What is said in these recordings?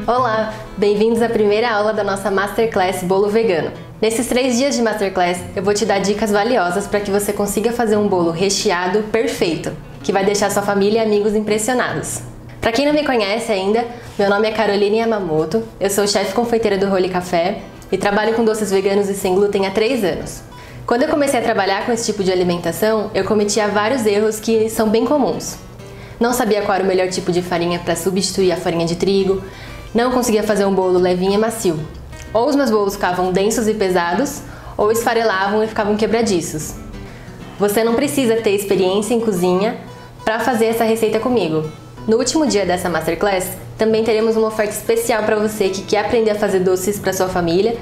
Olá, bem-vindos à primeira aula da nossa Masterclass Bolo Vegano. Nesses 3 dias de Masterclass, eu vou te dar dicas valiosas para que você consiga fazer um bolo recheado perfeito, que vai deixar sua família e amigos impressionados. Para quem não me conhece ainda, meu nome é Caroline Yamamoto, eu sou chefe confeiteira do Holy Café e trabalho com doces veganos e sem glúten há 3 anos. Quando eu comecei a trabalhar com esse tipo de alimentação, eu cometia vários erros que são bem comuns. Não sabia qual era o melhor tipo de farinha para substituir a farinha de trigo, não conseguia fazer um bolo levinho e macio. Ou os meus bolos ficavam densos e pesados, ou esfarelavam e ficavam quebradiços. Você não precisa ter experiência em cozinha para fazer essa receita comigo. No último dia dessa Masterclass, também teremos uma oferta especial para você que quer aprender a fazer doces para sua família,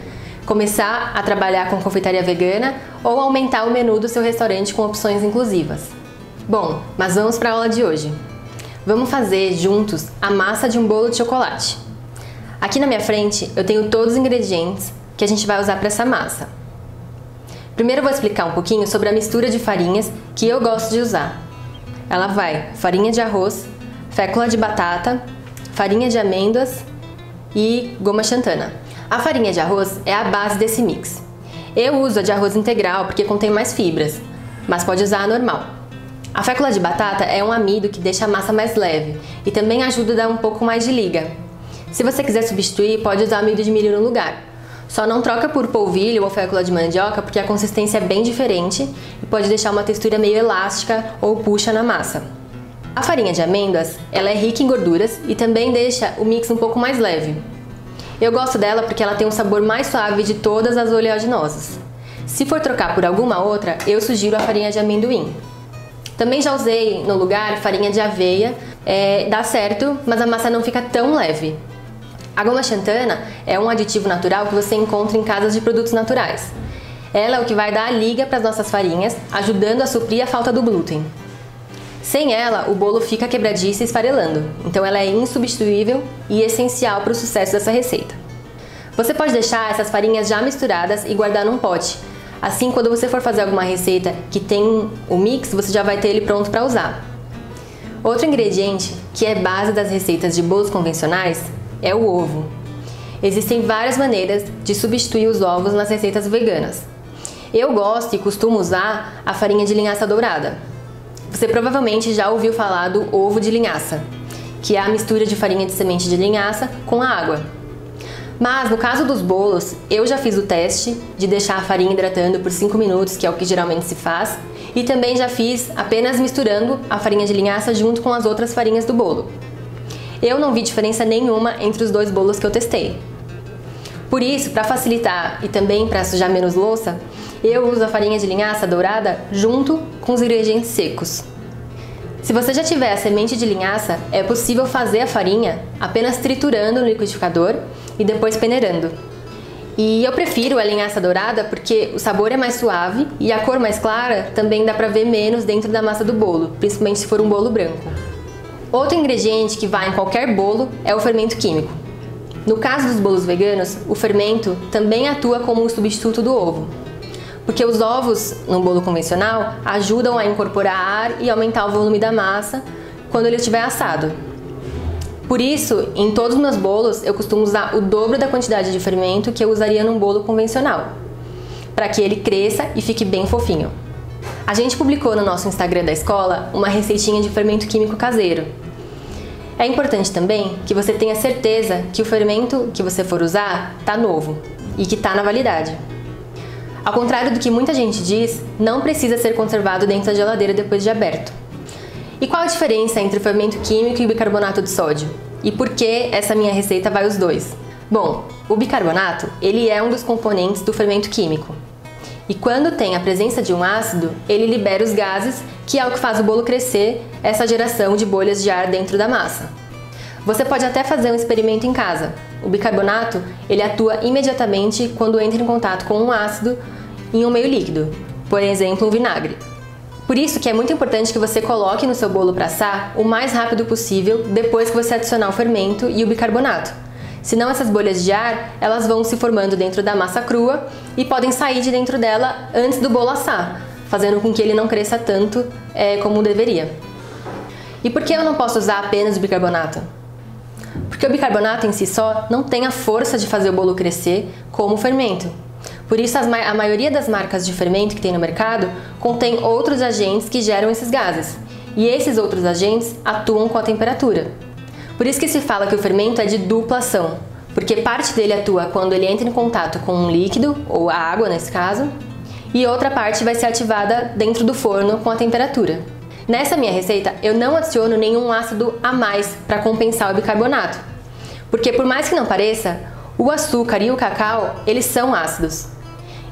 começar a trabalhar com confeitaria vegana ou aumentar o menu do seu restaurante com opções inclusivas. Bom, mas vamos para a aula de hoje. Vamos fazer juntos a massa de um bolo de chocolate. Aqui na minha frente eu tenho todos os ingredientes que a gente vai usar para essa massa. Primeiro eu vou explicar um pouquinho sobre a mistura de farinhas que eu gosto de usar. Ela vai farinha de arroz, fécula de batata, farinha de amêndoas e goma xantana. A farinha de arroz é a base desse mix. Eu uso a de arroz integral porque contém mais fibras, mas pode usar a normal. A fécula de batata é um amido que deixa a massa mais leve e também ajuda a dar um pouco mais de liga. Se você quiser substituir, pode usar amido de milho no lugar. Só não troca por polvilho ou fécula de mandioca porque a consistência é bem diferente e pode deixar uma textura meio elástica ou puxa na massa. A farinha de amêndoas, ela é rica em gorduras e também deixa o mix um pouco mais leve. Eu gosto dela porque ela tem um sabor mais suave de todas as oleaginosas. Se for trocar por alguma outra, eu sugiro a farinha de amendoim. Também já usei no lugar farinha de aveia, dá certo, mas a massa não fica tão leve. A goma xantana é um aditivo natural que você encontra em casas de produtos naturais. Ela é o que vai dar a liga para as nossas farinhas, ajudando a suprir a falta do glúten. Sem ela, o bolo fica quebradiço e esfarelando, então ela é insubstituível e essencial para o sucesso dessa receita. Você pode deixar essas farinhas já misturadas e guardar num pote. Assim, quando você for fazer alguma receita que tem o mix, você já vai ter ele pronto para usar. Outro ingrediente, que é base das receitas de bolos convencionais, é o ovo. Existem várias maneiras de substituir os ovos nas receitas veganas. Eu gosto e costumo usar a farinha de linhaça dourada. Você provavelmente já ouviu falar do ovo de linhaça, que é a mistura de farinha de semente de linhaça com a água. Mas no caso dos bolos, eu já fiz o teste de deixar a farinha hidratando por 5 minutos, que é o que geralmente se faz, e também já fiz apenas misturando a farinha de linhaça junto com as outras farinhas do bolo. Eu não vi diferença nenhuma entre os 2 bolos que eu testei. Por isso, para facilitar e também para sujar menos louça, eu uso a farinha de linhaça dourada junto com os ingredientes secos. Se você já tiver a semente de linhaça, é possível fazer a farinha apenas triturando no liquidificador e depois peneirando. E eu prefiro a linhaça dourada porque o sabor é mais suave e a cor mais clara também dá para ver menos dentro da massa do bolo, principalmente se for um bolo branco. Outro ingrediente que vai em qualquer bolo é o fermento químico. No caso dos bolos veganos, o fermento também atua como um substituto do ovo, porque os ovos no bolo convencional ajudam a incorporar ar e aumentar o volume da massa quando ele estiver assado. Por isso, em todos os meus bolos, eu costumo usar o dobro da quantidade de fermento que eu usaria num bolo convencional, para que ele cresça e fique bem fofinho. A gente publicou no nosso Instagram da escola uma receitinha de fermento químico caseiro. É importante também que você tenha certeza que o fermento que você for usar está novo e que está na validade. Ao contrário do que muita gente diz, não precisa ser conservado dentro da geladeira depois de aberto. E qual a diferença entre o fermento químico e o bicarbonato de sódio? E por que essa minha receita vai os dois? Bom, o bicarbonato, ele é um dos componentes do fermento químico. E quando tem a presença de um ácido, ele libera os gases, que é o que faz o bolo crescer, essa geração de bolhas de ar dentro da massa. Você pode até fazer um experimento em casa. O bicarbonato, ele atua imediatamente quando entra em contato com um ácido em um meio líquido, por exemplo, um vinagre. Por isso que é muito importante que você coloque no seu bolo para assar o mais rápido possível depois que você adicionar o fermento e o bicarbonato. Senão essas bolhas de ar, elas vão se formando dentro da massa crua e podem sair de dentro dela antes do bolo assar, fazendo com que ele não cresça tanto como deveria. E por que eu não posso usar apenas o bicarbonato? Porque Porque o bicarbonato em si só não tem a força de fazer o bolo crescer como o fermento. Por isso, a maioria das marcas de fermento que tem no mercado contém outros agentes que geram esses gases. E esses outros agentes atuam com a temperatura. Por isso que se fala que o fermento é de dupla ação, porque parte dele atua quando ele entra em contato com um líquido, ou a água nesse caso, e outra parte vai ser ativada dentro do forno com a temperatura. Nessa minha receita, eu não adiciono nenhum ácido a mais para compensar o bicarbonato, porque por mais que não pareça, o açúcar e o cacau, eles são ácidos.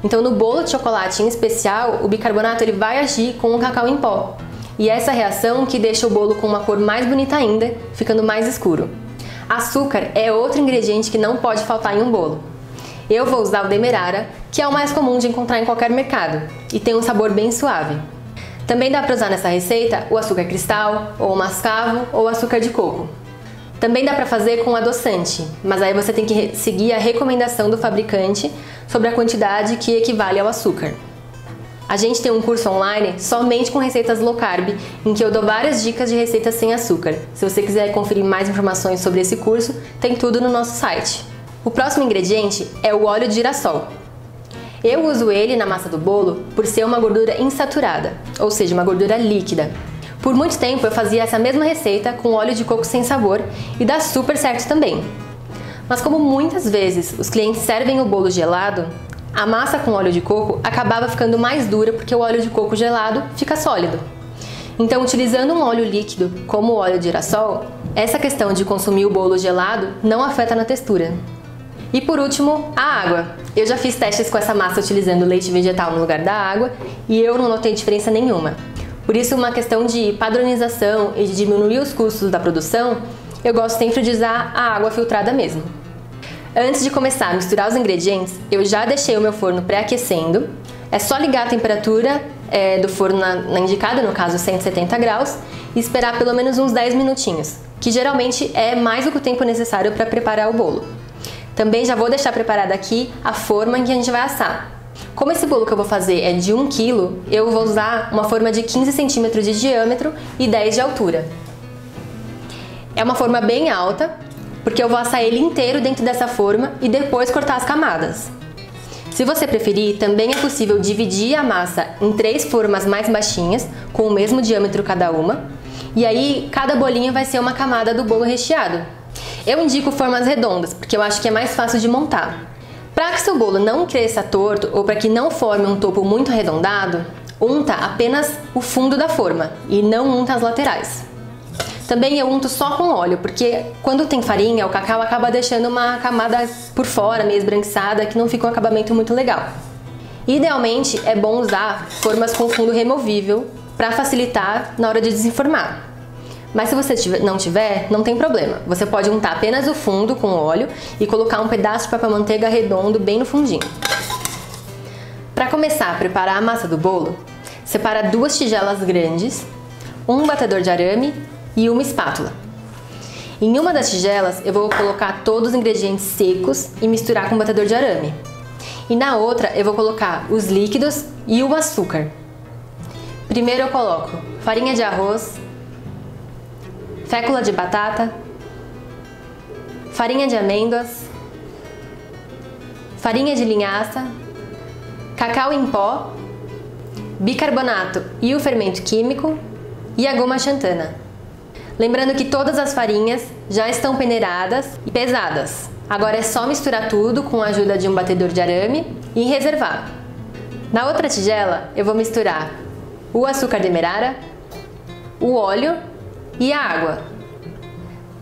Então no bolo de chocolate em especial, o bicarbonato ele vai agir com o cacau em pó. E essa reação que deixa o bolo com uma cor mais bonita ainda, ficando mais escuro. Açúcar é outro ingrediente que não pode faltar em um bolo. Eu vou usar o demerara, que é o mais comum de encontrar em qualquer mercado, e tem um sabor bem suave. Também dá para usar nessa receita o açúcar cristal, ou mascavo, ou açúcar de coco. Também dá para fazer com adoçante, mas aí você tem que seguir a recomendação do fabricante sobre a quantidade que equivale ao açúcar. A gente tem um curso online somente com receitas low carb, em que eu dou várias dicas de receitas sem açúcar. Se você quiser conferir mais informações sobre esse curso, tem tudo no nosso site. O próximo ingrediente é o óleo de girassol. Eu uso ele na massa do bolo por ser uma gordura insaturada, ou seja, uma gordura líquida. Por muito tempo eu fazia essa mesma receita com óleo de coco sem sabor e dá super certo também. Mas como muitas vezes os clientes servem o bolo gelado, a massa com óleo de coco acabava ficando mais dura porque o óleo de coco gelado fica sólido. Então, utilizando um óleo líquido como o óleo de girassol, essa questão de consumir o bolo gelado não afeta na textura. E por último, a água. Eu já fiz testes com essa massa utilizando leite vegetal no lugar da água e eu não notei diferença nenhuma. Por isso, uma questão de padronização e de diminuir os custos da produção, eu gosto sempre de usar a água filtrada mesmo. Antes de começar a misturar os ingredientes, eu já deixei o meu forno pré-aquecendo. É só ligar a temperatura do forno na indicada, no caso 170 graus, e esperar pelo menos uns 10 minutinhos, que geralmente é mais do que o tempo necessário para preparar o bolo. Também já vou deixar preparada aqui a forma em que a gente vai assar. Como esse bolo que eu vou fazer é de 1 kg, eu vou usar uma forma de 15 cm de diâmetro e 10 de altura. É uma forma bem alta, porque eu vou assar ele inteiro dentro dessa forma e depois cortar as camadas. Se você preferir, também é possível dividir a massa em 3 formas mais baixinhas, com o mesmo diâmetro cada uma, e aí cada bolinha vai ser uma camada do bolo recheado. Eu indico formas redondas, porque eu acho que é mais fácil de montar. Para que seu bolo não cresça torto ou para que não forme um topo muito arredondado, unta apenas o fundo da forma e não unta as laterais. Também eu unto só com óleo, porque quando tem farinha, o cacau acaba deixando uma camada por fora, meio esbranquiçada, que não fica um acabamento muito legal. Idealmente, é bom usar formas com fundo removível para facilitar na hora de desenformar. Mas se você não tiver, não tem problema. Você pode untar apenas o fundo com óleo e colocar um pedaço de papel manteiga redondo bem no fundinho. Para começar a preparar a massa do bolo, separa 2 tigelas grandes, um batedor de arame e uma espátula. Em uma das tigelas eu vou colocar todos os ingredientes secos e misturar com o batedor de arame. E na outra eu vou colocar os líquidos e o açúcar. Primeiro eu coloco farinha de arroz, fécula de batata, farinha de amêndoas, farinha de linhaça, cacau em pó, bicarbonato e o fermento químico e a goma xantana. Lembrando que todas as farinhas já estão peneiradas e pesadas. Agora é só misturar tudo com a ajuda de um batedor de arame e reservar. Na outra tigela eu vou misturar o açúcar demerara, o óleo e a água.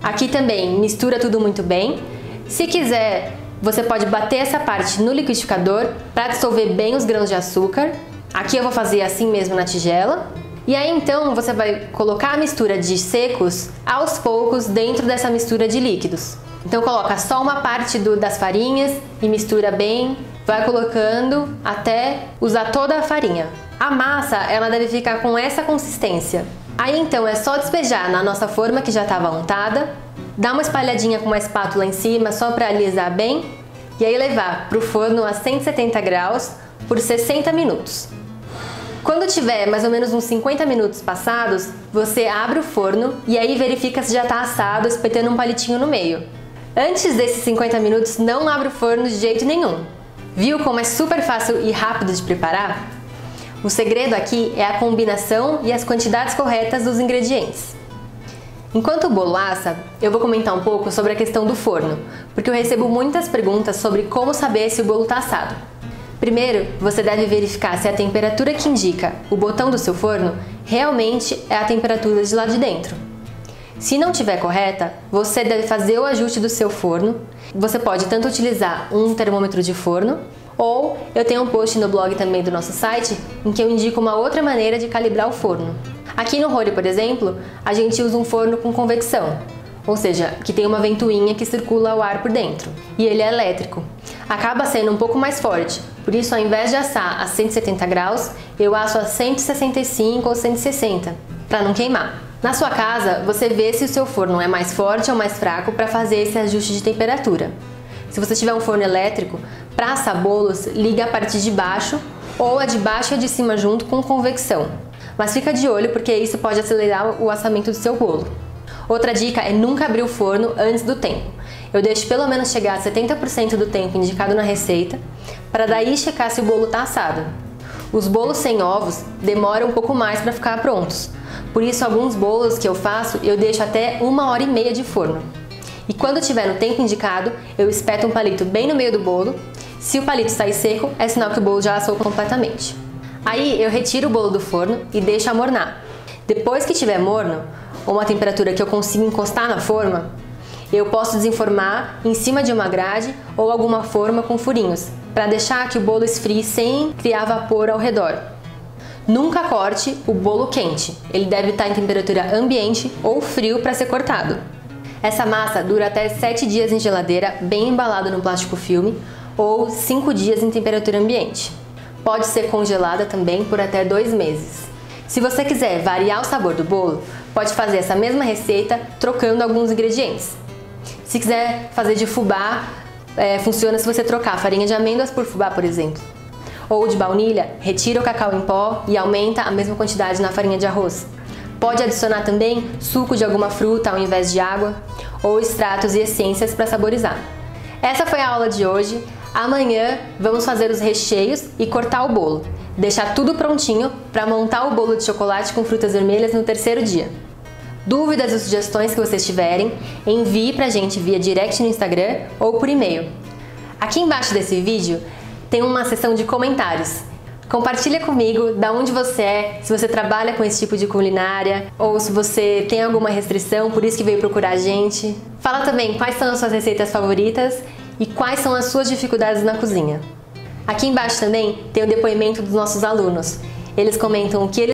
Aqui também mistura tudo muito bem. Se quiser, você pode bater essa parte no liquidificador para dissolver bem os grãos de açúcar. Aqui eu vou fazer assim mesmo na tigela. E aí então você vai colocar a mistura de secos aos poucos dentro dessa mistura de líquidos. Então coloca só uma parte das farinhas e mistura bem, vai colocando até usar toda a farinha. A massa ela deve ficar com essa consistência. Aí então é só despejar na nossa forma que já estava untada, dar uma espalhadinha com uma espátula em cima só para alisar bem e aí levar para o forno a 170 graus por 60 minutos. Quando tiver mais ou menos uns 50 minutos passados, você abre o forno e aí verifica se já está assado, espetando um palitinho no meio. Antes desses 50 minutos, não abra o forno de jeito nenhum. Viu como é super fácil e rápido de preparar? O segredo aqui é a combinação e as quantidades corretas dos ingredientes. Enquanto o bolo assa, eu vou comentar um pouco sobre a questão do forno, porque eu recebo muitas perguntas sobre como saber se o bolo está assado. Primeiro, você deve verificar se a temperatura que indica o botão do seu forno realmente é a temperatura de lá de dentro. Se não estiver correta, você deve fazer o ajuste do seu forno. Você pode tanto utilizar um termômetro de forno, ou eu tenho um post no blog também do nosso site em que eu indico uma outra maneira de calibrar o forno. Aqui no Rory, por exemplo, a gente usa um forno com convecção, ou seja, que tem uma ventoinha que circula o ar por dentro, e ele é elétrico. Acaba sendo um pouco mais forte, por isso ao invés de assar a 170 graus, eu asso a 165 ou 160, para não queimar. Na sua casa, você vê se o seu forno é mais forte ou mais fraco para fazer esse ajuste de temperatura. Se você tiver um forno elétrico, para assar bolos, liga a parte de baixo ou a de baixo e a de cima junto com convecção. Mas fica de olho porque isso pode acelerar o assamento do seu bolo. Outra dica é nunca abrir o forno antes do tempo. Eu deixo pelo menos chegar a 70% do tempo indicado na receita, para daí checar se o bolo está assado. Os bolos sem ovos demoram um pouco mais para ficar prontos. Por isso, alguns bolos que eu faço, eu deixo até 1h30 de forno. E quando tiver no tempo indicado, eu espeto um palito bem no meio do bolo. Se o palito sair seco, é sinal que o bolo já assou completamente. Aí eu retiro o bolo do forno e deixo amornar. Depois que estiver morno, ou uma temperatura que eu consiga encostar na forma, eu posso desenformar em cima de uma grade ou alguma forma com furinhos, para deixar que o bolo esfrie sem criar vapor ao redor. Nunca corte o bolo quente, ele deve estar em temperatura ambiente ou frio para ser cortado. Essa massa dura até 7 dias em geladeira, bem embalado no plástico filme, ou 5 dias em temperatura ambiente. Pode ser congelada também por até 2 meses. Se você quiser variar o sabor do bolo, pode fazer essa mesma receita trocando alguns ingredientes. Se quiser fazer de fubá, funciona se você trocar farinha de amêndoas por fubá, por exemplo. Ou de baunilha, retira o cacau em pó e aumenta a mesma quantidade na farinha de arroz. Pode adicionar também suco de alguma fruta ao invés de água, ou extratos e essências para saborizar. Essa foi a aula de hoje. Amanhã vamos fazer os recheios e cortar o bolo. Deixar tudo prontinho para montar o bolo de chocolate com frutas vermelhas no 3º dia. Dúvidas ou sugestões que vocês tiverem, envie pra gente via direct no Instagram ou por e-mail. Aqui embaixo desse vídeo tem uma seção de comentários. Compartilha comigo da onde você é, se você trabalha com esse tipo de culinária ou se você tem alguma restrição, por isso que veio procurar a gente. Fala também quais são as suas receitas favoritas e quais são as suas dificuldades na cozinha. Aqui embaixo também tem o depoimento dos nossos alunos. Eles comentam o que eles